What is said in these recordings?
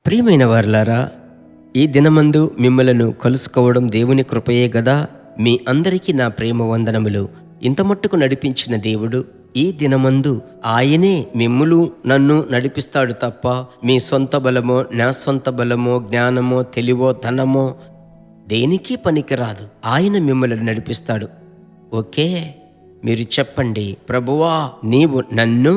ప్రియమైన వారలారా, ఈ దినమందు మిమ్మలను కలుసుకోవడం దేవుని కృపయే గదా. మీ అందరికీ నా ప్రేమ వందనములు. ఇంత మట్టుకు నడిపించిన దేవుడు ఈ దినమందు ఆయనే మిమ్ములు నన్ను నడిపిస్తాడు తప్ప మీ సొంత బలమో, నా సొంత బలమో, జ్ఞానమో, తెలివో, ధనమో దేనికి పనికిరాదు. ఆయన మిమ్మల్ని నడిపిస్తాడు. ఓకే, మీరు చెప్పండి, ప్రభువా నీవు నన్ను,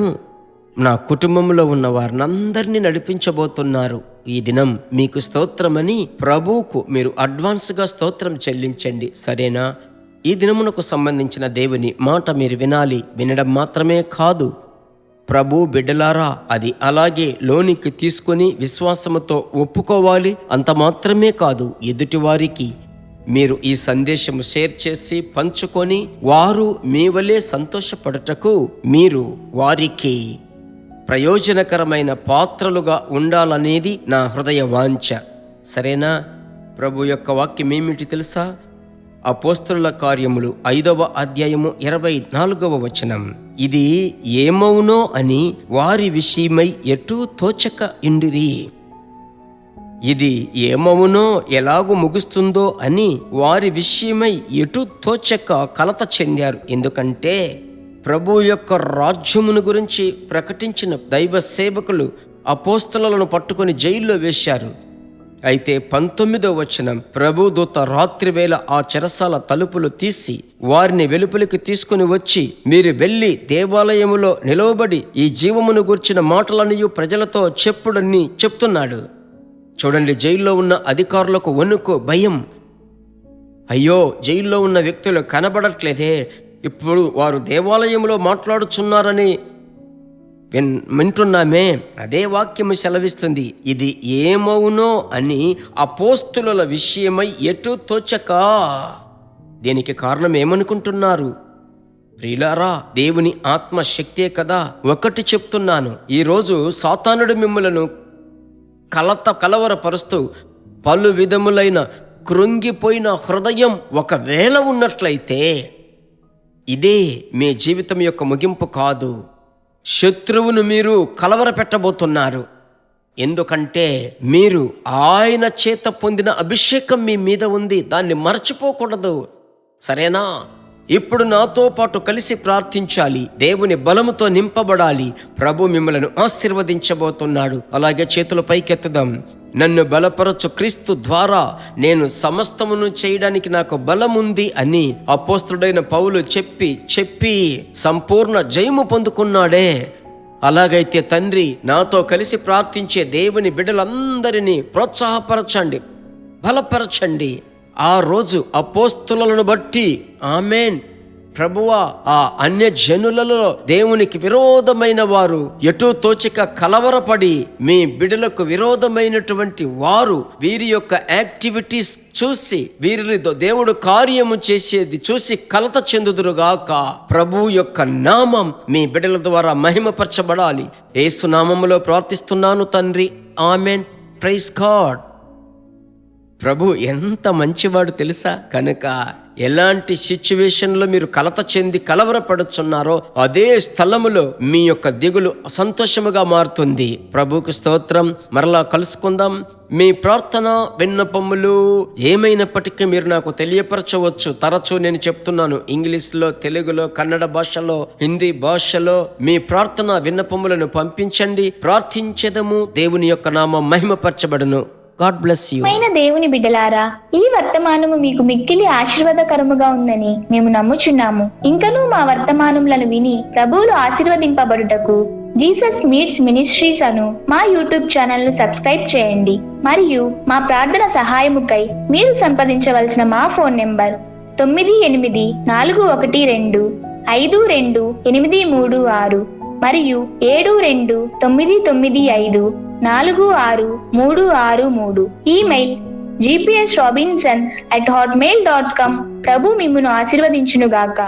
నా కుటుంబంలో ఉన్న వారినందరినీ నడిపించబోతున్నారు. ఈ దినం మీకు స్తోత్రమని ప్రభువుకు మీరు అడ్వాన్స్గా స్తోత్రం చెల్లించండి. సరేనా? ఈ దినమునకు సంబంధించిన దేవుని మాట మీరు వినాలి. వినడం మాత్రమే కాదు, ప్రభు బిడ్డలారా అది అలాగే లోనికి తీసుకొని విశ్వాసముతో ఒప్పుకోవాలి. అంత మాత్రమే కాదు, ఎదుటివారికి మీరు ఈ సందేశము షేర్ చేసి పంచుకొని వారు మీ వలె సంతోషపడుటకు మీరు వారికి ప్రయోజనకరమైన పాత్రలుగా ఉండాలనేది నా హృదయ వాంఛ. సరేనా? ప్రభు యొక్క వాక్యం ఏమిటి తెలుసా? అపోస్తలుల కార్యములు 5వ అధ్యాయము 24వ వచనం. ఇది ఏమవునో అని వారి విషయమై ఎటూ తోచక ఇండిరి. ఇది ఏమవునో, ఎలాగూ ముగుస్తుందో అని వారి విషయమై ఎటూ తోచక కలత చెందారు. ఎందుకంటే ప్రభు యొక్క రాజ్యమును గురించి ప్రకటించిన దైవ సేవకులు అపోస్తలులను పట్టుకొని జైల్లో వేశారు. అయితే 19వ వచనం, ప్రభుదూత రాత్రివేళ ఆ చెరసాల తలుపులు తీసి వారిని వెలుపలికి తీసుకుని వచ్చి, మీరు వెళ్ళి దేవాలయములో నిలవబడి ఈ జీవమును గూర్చిన మాటలన్నీ ప్రజలతో చెప్పుడని చెప్తున్నాడు. చూడండి, జైల్లో ఉన్న అధికారులకు వణుకు, భయం. అయ్యో, జైల్లో ఉన్న వ్యక్తులు కనబడట్లేదే, ఇప్పుడు వారు దేవాలయంలో మాట్లాడుచున్నారని వింటున్నామే. అదే వాక్యము సెలవిస్తుంది, ఇది ఏమవునో అని అపోస్తుల విషయమై ఎటు తోచక. దీనికి కారణం ఏమనుకుంటున్నారు? ప్రియులారా, దేవుని ఆత్మశక్తే కదా. ఒకటి చెప్తున్నాను, ఈరోజు సాతానుడు మిమ్ములను కలవరపరుస్తూ పలు విధములైన కృంగిపోయిన హృదయం ఒకవేళ ఉన్నట్లయితే ఇదే మీ జీవితం యొక్క ముగింపు కాదు. శత్రువును మీరు కలవరపెట్టబోతున్నారు. ఎందుకంటే మీరు ఆయన చేత పొందిన అభిషేకం మీ మీద ఉంది. దాన్ని మర్చిపోకూడదు. సరేనా? ఇప్పుడు నాతో పాటు కలిసి ప్రార్థించాలి. దేవుని బలముతో నింపబడాలి. ప్రభు మిమ్మలను ఆశీర్వదించబోతున్నాడు. అలాగే చేతుల పైకెత్తుదాం. నన్ను బలపరచు క్రీస్తు ద్వారా నేను సమస్తమును చేయడానికి నాకు బలముంది అని అపోస్తలుడైన పౌలు చెప్పి సంపూర్ణ జయము పొందుకున్నాడే. అలాగైతే తండ్రి, నాతో కలిసి ప్రార్థించే దేవుని బిడ్డలందరినీ ప్రోత్సాహపరచండి, బలపరచండి. ఆ రోజు అపోస్తలులను బట్టి ఆమేన్. ప్రభువా, ఆ అన్య జనులలో దేవునికి విరోధమైన వారు ఎటూ తోచక కలవరపడి మీ బిడ్డలకు విరోధమైనటువంటి వారు వీరి యొక్క యాక్టివిటీస్ చూసి, వీరిని దేవుడు కార్యము చేసేది చూసి కలత చెందుదురుగాక. ప్రభు యొక్క నామం మీ బిడ్డల ద్వారా మహిమపరచబడాలి. యేసు నామములో ప్రార్థిస్తున్నాను తండ్రి, ఆమేన్. Praise God. ప్రభు ఎంత మంచివాడు తెలుసా? కనుక ఎలాంటి సిచ్యువేషన్లో మీరు కలత చెంది కలవరపడుచున్నారో అదే స్థలములో మీ యొక్క దిగులు సంతోషముగా మారుతుంది. ప్రభుకు స్తోత్రం. మరలా కలుసుకుందాం. మీ ప్రార్థన విన్నపములు ఏమైనప్పటికీ మీరు నాకు తెలియపరచవచ్చు. తరచూ నేను చెప్తున్నాను, ఇంగ్లీష్లో, తెలుగులో, కన్నడ భాషలో, హిందీ భాషలో మీ ప్రార్థన విన్నపములను పంపించండి. ప్రార్థించెదము. దేవుని యొక్క నామం మహిమపరచబడును. God bless you. దేవుని బిడ్డలారా, ఈ వర్తమానము మీకు మిక్కిలి ఆశీర్వాదకరముగా ఉందని మేము నమ్ముచున్నాము. ఇంకనూ మా వర్తమానములను విని ప్రభువులు ఆశీర్వదింపబడుటకు జీసస్ మీట్స్ మినిస్ట్రీస్ అను మా యూట్యూబ్ ఛానల్ ను సబ్స్క్రైబ్ చేయండి. మరియు మా ప్రార్థన సహాయముకై మీరు సంప్రదించవలసిన మా ఫోన్ నెంబర్ 9841425236 మరియు 72954636. Email gpsrobinson@hotmail.com. ప్రభు మిమ్మును ఆశీర్వదించునుగాక.